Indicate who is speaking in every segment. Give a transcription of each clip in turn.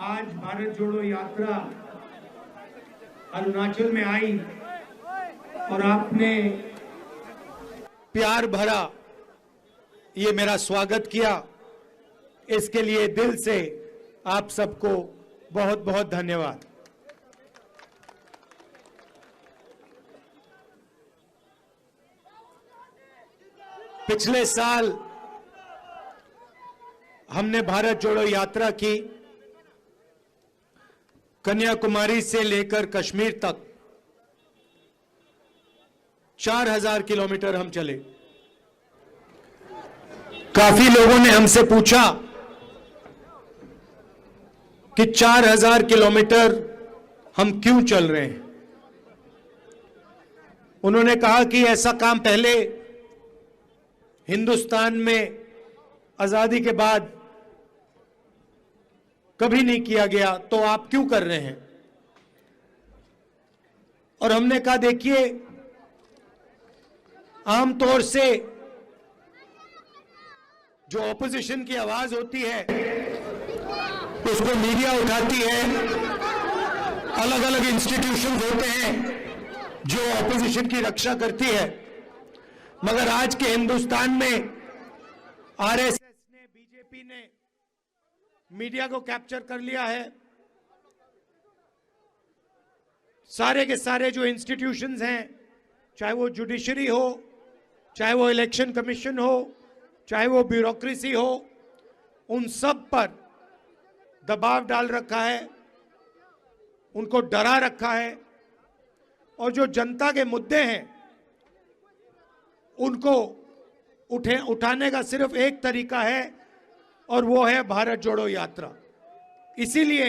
Speaker 1: आज भारत जोड़ो यात्रा अरुणाचल में आई और आपने प्यार भरा ये मेरा स्वागत किया, इसके लिए दिल से आप सबको बहुत बहुत धन्यवाद। पिछले साल हमने भारत जोड़ो यात्रा की, कन्याकुमारी से लेकर कश्मीर तक 4000 किलोमीटर हम चले। काफी लोगों ने हमसे पूछा कि 4000 किलोमीटर हम क्यों चल रहे हैं। उन्होंने कहा कि ऐसा काम पहले हिंदुस्तान में आजादी के बाद कभी नहीं किया गया, तो आप क्यों कर रहे हैं। और हमने कहा देखिए, आमतौर से जो ऑपोजिशन की आवाज होती है उसको मीडिया उठाती है, अलग अलग इंस्टीट्यूशंस होते हैं जो ऑपोजिशन की रक्षा करती है, मगर आज के हिंदुस्तान में आरएसएस ने, बीजेपी ने मीडिया को कैप्चर कर लिया है। सारे के सारे जो इंस्टीट्यूशंस हैं, चाहे वो जुडिशरी हो, चाहे वो इलेक्शन कमीशन हो, चाहे वो ब्यूरोक्रेसी हो, उन सब पर दबाव डाल रखा है, उनको डरा रखा है। और जो जनता के मुद्दे हैं उनको उठाने का सिर्फ एक तरीका है और वो है भारत जोड़ो यात्रा। इसीलिए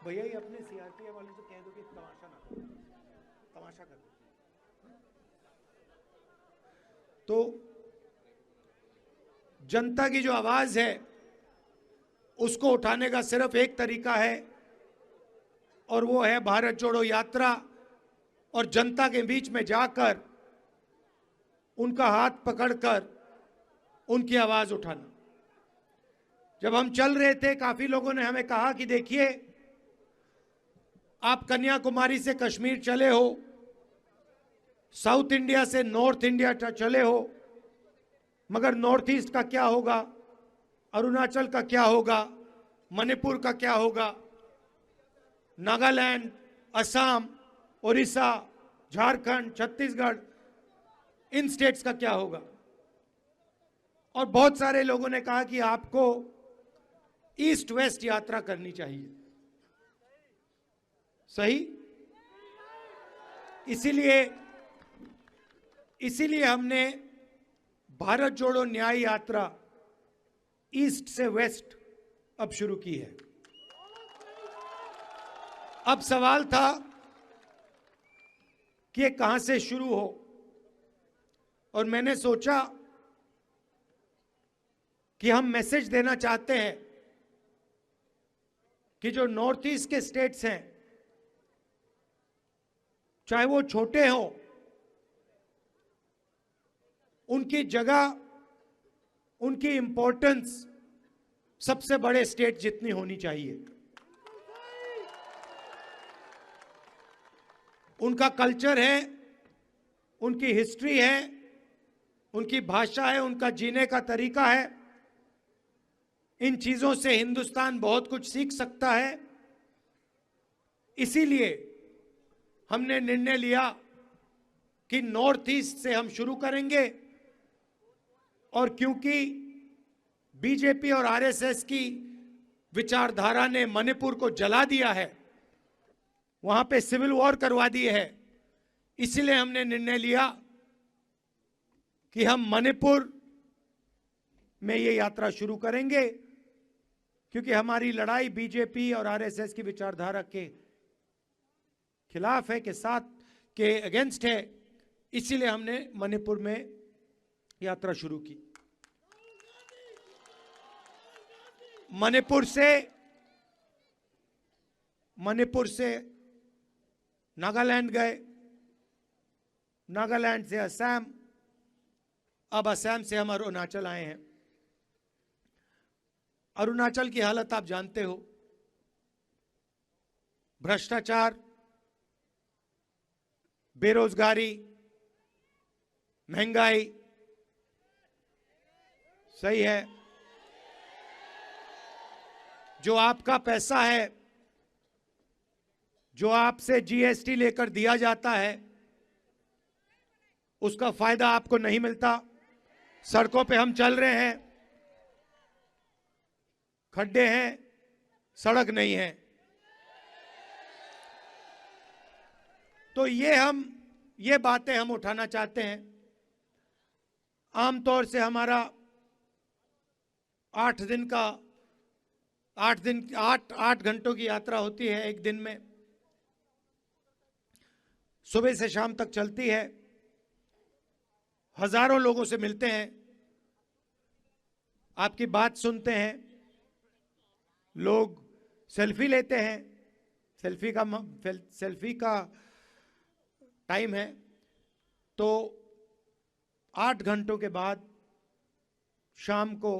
Speaker 1: भैया ये अपने सीआरपीएफ वालों से कह दो कि तमाशा ना करो, तमाशा कर दो। तो जनता की जो आवाज है उसको उठाने का सिर्फ एक तरीका है और वो है भारत जोड़ो यात्रा, और जनता के बीच में जाकर उनका हाथ पकड़कर उनकी आवाज उठाना। जब हम चल रहे थे, काफी लोगों ने हमें कहा कि देखिए, आप कन्याकुमारी से कश्मीर चले हो, साउथ इंडिया से नॉर्थ इंडिया चले हो, मगर नॉर्थ ईस्ट का क्या होगा, अरुणाचल का क्या होगा, मणिपुर का क्या होगा, नागालैंड, असम, उड़ीसा, झारखंड, छत्तीसगढ़, इन स्टेट्स का क्या होगा। और बहुत सारे लोगों ने कहा कि आपको ईस्ट वेस्ट यात्रा करनी चाहिए। सही? इसीलिए हमने भारत जोड़ो न्याय यात्रा ईस्ट से वेस्ट अब शुरू की है। अब सवाल था कि ये कहां से शुरू हो, और मैंने सोचा कि हम मैसेज देना चाहते हैं कि जो नॉर्थ ईस्ट के स्टेट्स हैं, चाहे वो छोटे हों, उनकी जगह, उनकी इंपॉर्टेंस सबसे बड़े स्टेट जितनी होनी चाहिए। उनका कल्चर है, उनकी हिस्ट्री है, उनकी भाषा है, उनका जीने का तरीका है। इन चीजों से हिंदुस्तान बहुत कुछ सीख सकता है। इसीलिए हमने निर्णय लिया कि नॉर्थ ईस्ट से हम शुरू करेंगे, और क्योंकि बीजेपी और आरएसएस की विचारधारा ने मणिपुर को जला दिया है, वहां पे सिविल वॉर करवा दी है, इसलिए हमने निर्णय लिया कि हम मणिपुर में ये यात्रा शुरू करेंगे, क्योंकि हमारी लड़ाई बीजेपी और आरएसएस की विचारधारा के खिलाफ है, के साथ, के अगेंस्ट है। इसीलिए हमने मणिपुर में यात्रा शुरू की। मणिपुर से नागालैंड गए, नागालैंड से असम, अब असम से हम अरुणाचल आए हैं। अरुणाचल की हालत आप जानते हो, भ्रष्टाचार, बेरोजगारी, महंगाई। सही है, जो आपका पैसा है, जो आपसे जीएसटी लेकर दिया जाता है, उसका फायदा आपको नहीं मिलता। सड़कों पे हम चल रहे हैं, खड्डे हैं, सड़क नहीं है। तो ये बातें हम उठाना चाहते हैं। आमतौर से हमारा 8 घंटों की यात्रा होती है एक दिन में, सुबह से शाम तक चलती है। हजारों लोगों से मिलते हैं, आपकी बात सुनते हैं, लोग सेल्फी लेते हैं। सेल्फी का टाइम है। तो 8 घंटों के बाद शाम को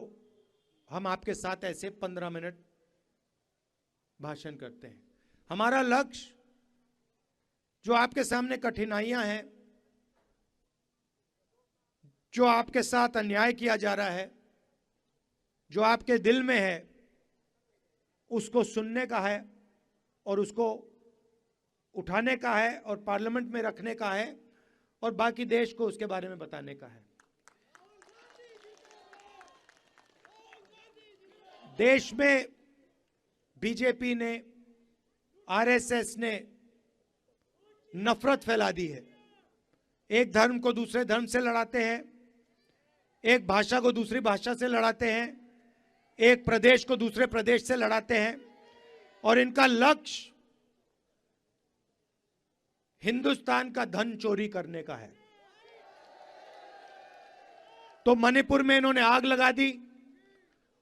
Speaker 1: हम आपके साथ ऐसे 15 मिनट भाषण करते हैं। हमारा लक्ष्य, जो आपके सामने कठिनाइयां हैं, जो आपके साथ अन्याय किया जा रहा है, जो आपके दिल में है, उसको सुनने का है और उसको उठाने का है और पार्लियामेंट में रखने का है और बाकी देश को उसके बारे में बताने का है। देश में बीजेपी ने, आरएसएस ने नफरत फैला दी है। एक धर्म को दूसरे धर्म से लड़ाते हैं, एक भाषा को दूसरी भाषा से लड़ाते हैं, एक प्रदेश को दूसरे प्रदेश से लड़ाते हैं और इनका लक्ष्य हिंदुस्तान का धन चोरी करने का है। तो मणिपुर में इन्होंने आग लगा दी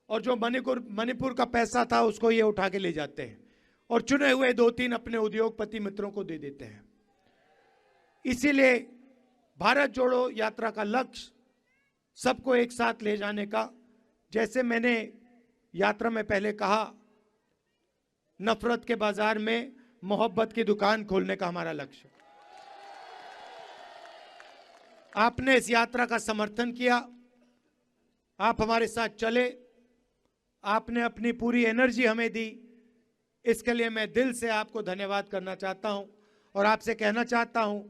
Speaker 1: और जो मणिपुर का पैसा था उसको ये उठा के ले जाते हैं और चुने हुए 2-3 अपने उद्योगपति मित्रों को दे देते हैं। इसीलिए भारत जोड़ो यात्रा का लक्ष्य सबको एक साथ ले जाने का, जैसे मैंने यात्रा में पहले कहा, नफरत के बाजार में मोहब्बत की दुकान खोलने का हमारा लक्ष्य। आपने इस यात्रा का समर्थन किया, आप हमारे साथ चले, आपने अपनी पूरी एनर्जी हमें दी, इसके लिए मैं दिल से आपको धन्यवाद करना चाहता हूं और आपसे कहना चाहता हूं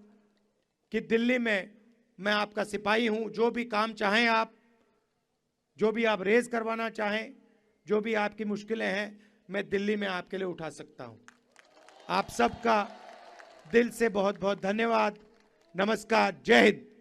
Speaker 1: कि दिल्ली में मैं आपका सिपाही हूं। जो भी काम चाहें आप, जो भी आप रेज करवाना चाहें, जो भी आपकी मुश्किलें हैं, मैं दिल्ली में आपके लिए उठा सकता हूं। आप सबका दिल से बहुत बहुत धन्यवाद। नमस्कार, जय हिंद।